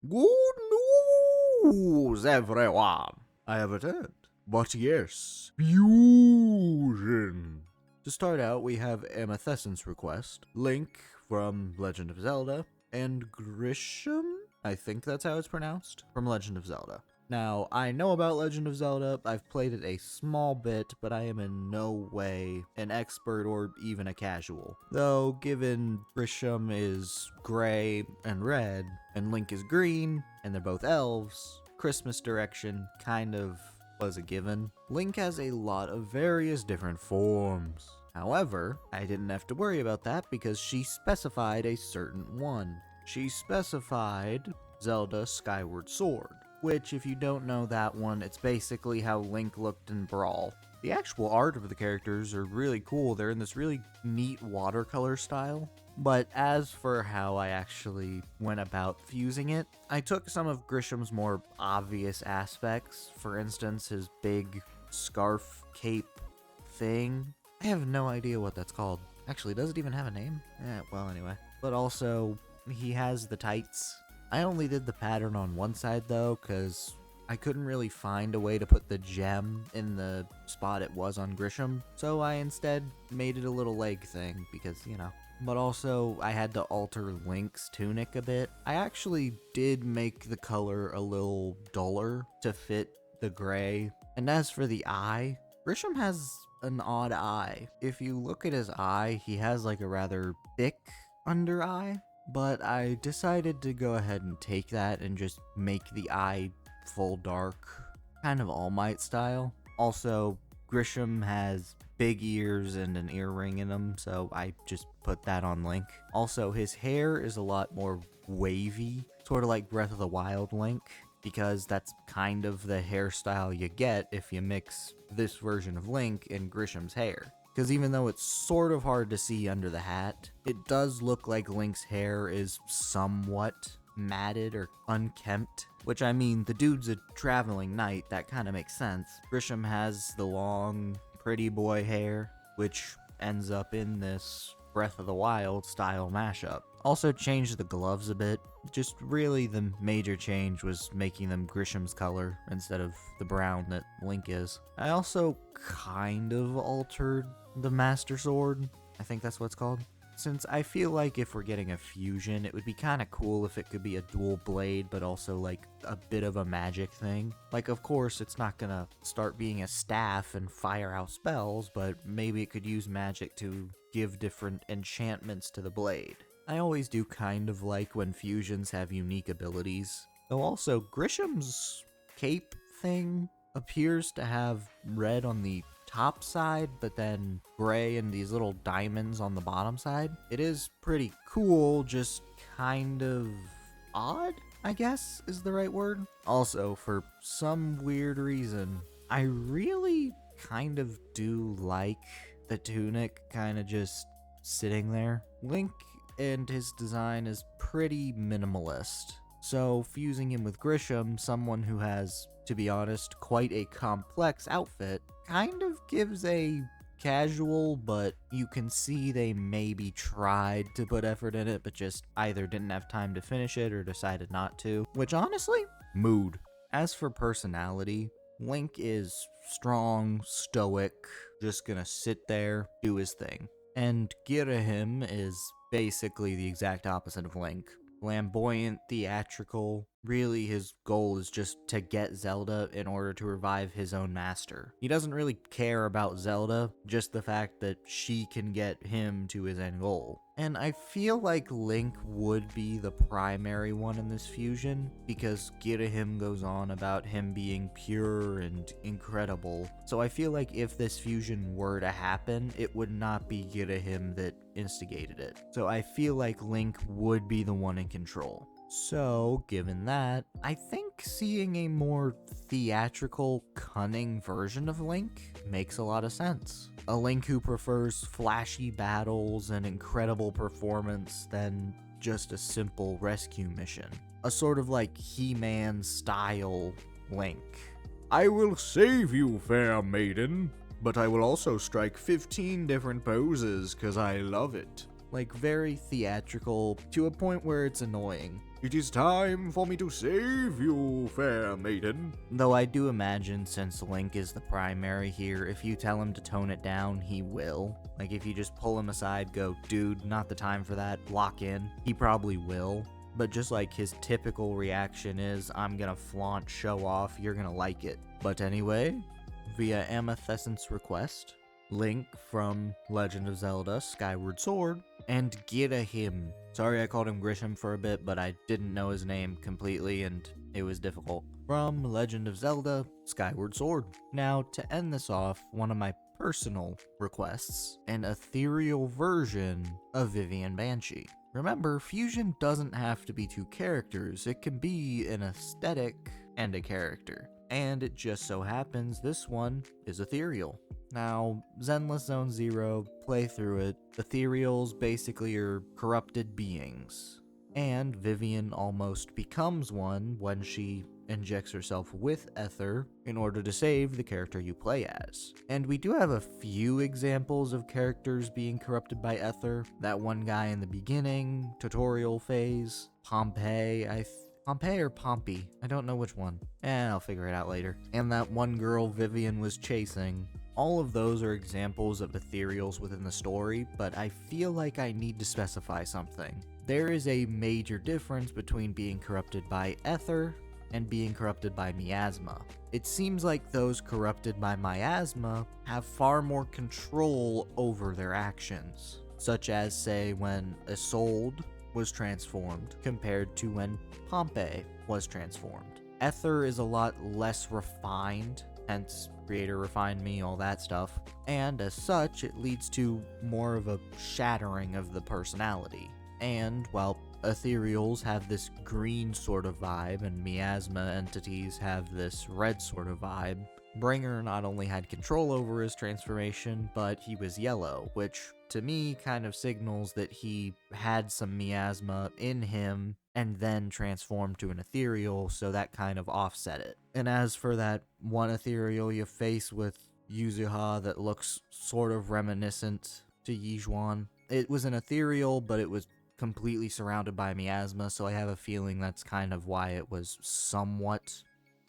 Good news, everyone! I have returned. But yes, fusion! To start out, we have Amethyst's request, Link from Legend of Zelda, and Grisham? I think that's how it's pronounced, from Legend of Zelda. Now, I know about Legend of Zelda, I've played it a small bit, but I am in no way an expert or even a casual. Though, given Grisham is gray and red, and Link is green, and they're both elves, Christmas direction kind of was a given. Link has a lot of various different forms. However, I didn't have to worry about that because she specified a certain one. She specified Zelda Skyward Sword, which, if you don't know that one, it's basically how Link looked in Brawl. The actual art of the characters are really cool. They're in this really neat watercolor style. But as for how I actually went about fusing it, I took some of Grisham's more obvious aspects. For instance, his big scarf cape thing. I have no idea what that's called. Actually, does it even have a name? Well, anyway. But also, he has the tights. I only did the pattern on one side though, because I couldn't really find a way to put the gem in the spot it was on Grisham, so I instead made it a little leg thing, because, you know. But also, I had to alter Link's tunic a bit. I actually did make the color a little duller to fit the gray. And as for the eye, Grisham has an odd eye. If you look at his eye, he has like a rather thick under eye. But I decided to go ahead and take that and just make the eye full dark, kind of All Might style. Also, Grisham has big ears and an earring in them, so I just put that on Link. Also, his hair is a lot more wavy, sort of like Breath of the Wild Link, because that's kind of the hairstyle you get if you mix this version of Link and Grisham's hair. Because even though it's sort of hard to see under the hat, it does look like Link's hair is somewhat matted or unkempt. Which, I mean, the dude's a traveling knight, that kind of makes sense. Grisham has the long, pretty boy hair, which ends up in this Breath of the Wild style mashup. Also changed the gloves a bit. Just really the major change was making them Grisham's color instead of the brown that Link is. I also kind of altered the Master Sword. I think that's what it's called. Since I feel like if we're getting a fusion, it would be kind of cool if it could be a dual blade, but also like a bit of a magic thing. Like, of course, it's not gonna start being a staff and fire out spells, but maybe it could use magic to give different enchantments to the blade. I always do kind of like when fusions have unique abilities. Though also, Grisham's cape thing appears to have red on the top side, but then gray and these little diamonds on the bottom side. It is pretty cool, just kind of odd, I guess is the right word. Also, for some weird reason, I really kind of do like the tunic kind of just sitting there. Link and his design is pretty minimalist. So fusing him with Grisham, someone who has, to be honest, quite a complex outfit, kind of gives a casual, but you can see they maybe tried to put effort in it, but just either didn't have time to finish it or decided not to. Which honestly, mood. As for personality, Link is strong, stoic, just gonna sit there, do his thing. And Girahim is basically the exact opposite of Link. Flamboyant, theatrical. Really, his goal is just to get Zelda in order to revive his own master. He doesn't really care about Zelda, just the fact that she can get him to his end goal. And I feel like Link would be the primary one in this fusion, because Girahim goes on about him being pure and incredible. So I feel like if this fusion were to happen, it would not be Girahim that instigated it. So I feel like Link would be the one in control. So, given that, I think seeing a more theatrical, cunning version of Link makes a lot of sense. A Link who prefers flashy battles and incredible performance than just a simple rescue mission. A sort of like He-Man style Link. I will save you, fair maiden, but I will also strike 15 different poses, cause I love it. Like, very theatrical, to a point where it's annoying. It is time for me to save you, fair maiden. Though I do imagine, since Link is the primary here, if you tell him to tone it down, he will. Like, if you just pull him aside, go, dude, not the time for that, lock in, he probably will. But just like his typical reaction is, I'm gonna flaunt, show off, you're gonna like it. But anyway, via Amethyst's request, Link from Legend of Zelda Skyward Sword, and get a him. Sorry I called him Grisham for a bit, but I didn't know his name completely and it was difficult. From Legend of Zelda Skyward Sword. Now, to end this off, one of my personal requests, an ethereal version of Vivian Banshee. Remember, fusion doesn't have to be two characters, it can be an aesthetic and a character. And it just so happens this one is ethereal. Now, Zenless Zone Zero, play through it. Ethereals basically are corrupted beings. And Vivian almost becomes one when she injects herself with ether in order to save the character you play as. And we do have a few examples of characters being corrupted by ether. That one guy in the beginning, tutorial phase, Pompeii, Pompeii or Pompey? I don't know which one. I'll figure it out later. And that one girl Vivian was chasing. All of those are examples of ethereals within the story, but I feel like I need to specify something. There is a major difference between being corrupted by ether and being corrupted by miasma. It seems like those corrupted by miasma have far more control over their actions, such as, say, when Isolde was transformed compared to when Pompeii was transformed. Ether is a lot less refined, hence creator refined me, all that stuff, and as such, it leads to more of a shattering of the personality. And while ethereals have this green sort of vibe and miasma entities have this red sort of vibe, Bringer not only had control over his transformation, but he was yellow, which to me kind of signals that he had some miasma in him and then transformed to an ethereal, so that kind of offset it. And as for that one ethereal you face with Yuzuha that looks sort of reminiscent to Yijuan, it was an ethereal, but it was completely surrounded by miasma, so I have a feeling that's kind of why it was somewhat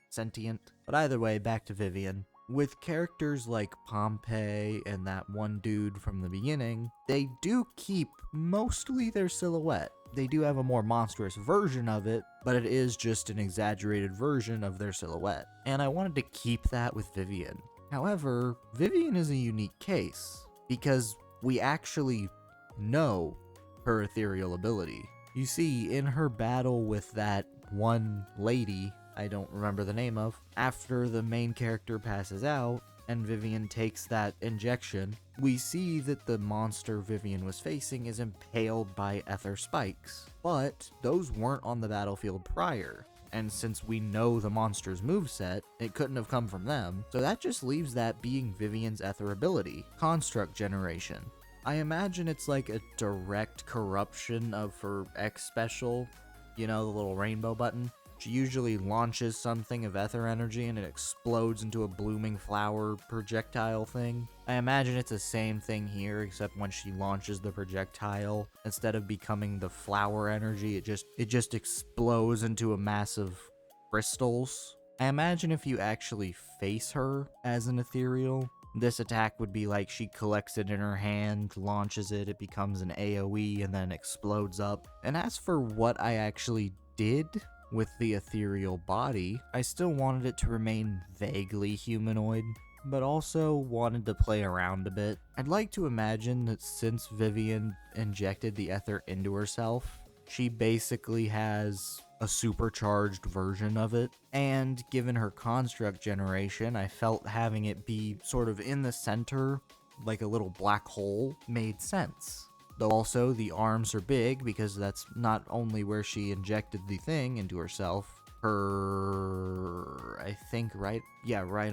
sentient. But either way, back to Vivian. With characters like Pompeii and that one dude from the beginning, they do keep mostly their silhouette. They do have a more monstrous version of it, but it is just an exaggerated version of their silhouette. And I wanted to keep that with Vivian. However, Vivian is a unique case, because we actually know her ethereal ability. You see, in her battle with that one lady I don't remember the name of, after the main character passes out and Vivian takes that injection, we see that the monster Vivian was facing is impaled by ether spikes. But those weren't on the battlefield prior, and since we know the monster's moveset, it couldn't have come from them, so that just leaves that being Vivian's ether ability, Construct Generation. I imagine it's like a direct corruption of her X special, you know, the little rainbow button. She usually launches something of ether energy and it explodes into a blooming flower projectile thing. I imagine it's the same thing here, except when she launches the projectile, instead of becoming the flower energy, it just explodes into a mass of crystals. I imagine if you actually face her as an ethereal, this attack would be like she collects it in her hand, launches it, it becomes an AoE, and then explodes up. And as for what I actually did with the ethereal body, I still wanted it to remain vaguely humanoid, but also wanted to play around a bit. I'd like to imagine that since Vivian injected the ether into herself, she basically has a supercharged version of it, and given her construct generation, I felt having it be sort of in the center, like a little black hole, made sense. Though also, the arms are big, because that's not only where she injected the thing into herself, her, I think, right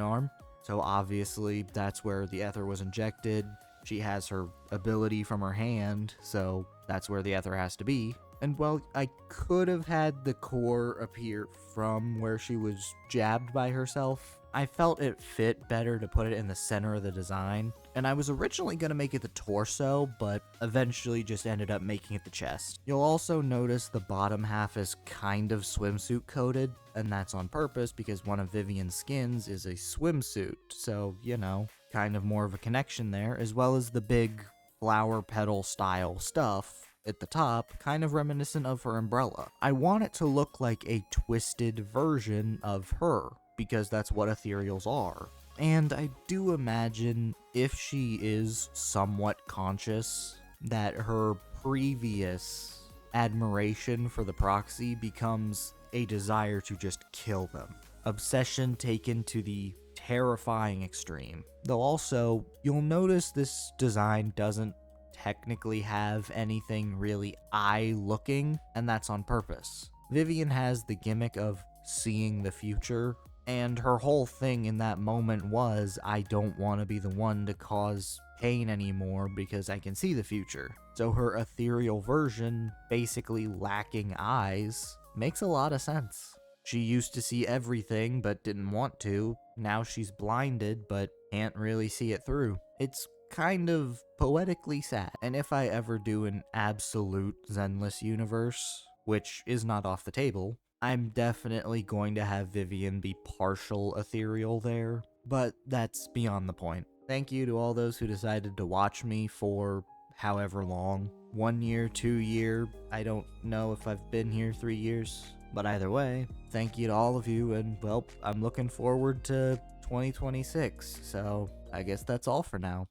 arm. So obviously, that's where the ether was injected. She has her ability from her hand, so that's where the ether has to be. And while I could have had the core appear from where she was jabbed by herself, I felt it fit better to put it in the center of the design. And I was originally going to make it the torso, but eventually just ended up making it the chest. You'll also notice the bottom half is kind of swimsuit coated, and that's on purpose because one of Vivian's skins is a swimsuit, so, you know, kind of more of a connection there, as well as the big flower petal style stuff at the top, kind of reminiscent of her umbrella. I want it to look like a twisted version of her, because that's what ethereals are. And I do imagine if she is somewhat conscious, that her previous admiration for the proxy becomes a desire to just kill them. Obsession taken to the terrifying extreme. Though also, you'll notice this design doesn't technically have anything really eye-looking, and that's on purpose. Vivian has the gimmick of seeing the future, and her whole thing in that moment was, I don't want to be the one to cause pain anymore because I can see the future. So her ethereal version, basically lacking eyes, makes a lot of sense. She used to see everything but didn't want to. Now she's blinded but can't really see it through. It's kind of poetically sad. And if I ever do an absolute Zenless universe, which is not off the table, I'm definitely going to have Vivian be partial ethereal there, but that's beyond the point. Thank you to all those who decided to watch me for however long. 1 year, 2 year, I don't know if I've been here 3 years, but either way, thank you to all of you, and well, I'm looking forward to 2026, so I guess that's all for now.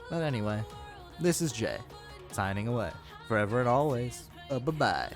But anyway, this is Jay, signing away, forever and always, bye-bye.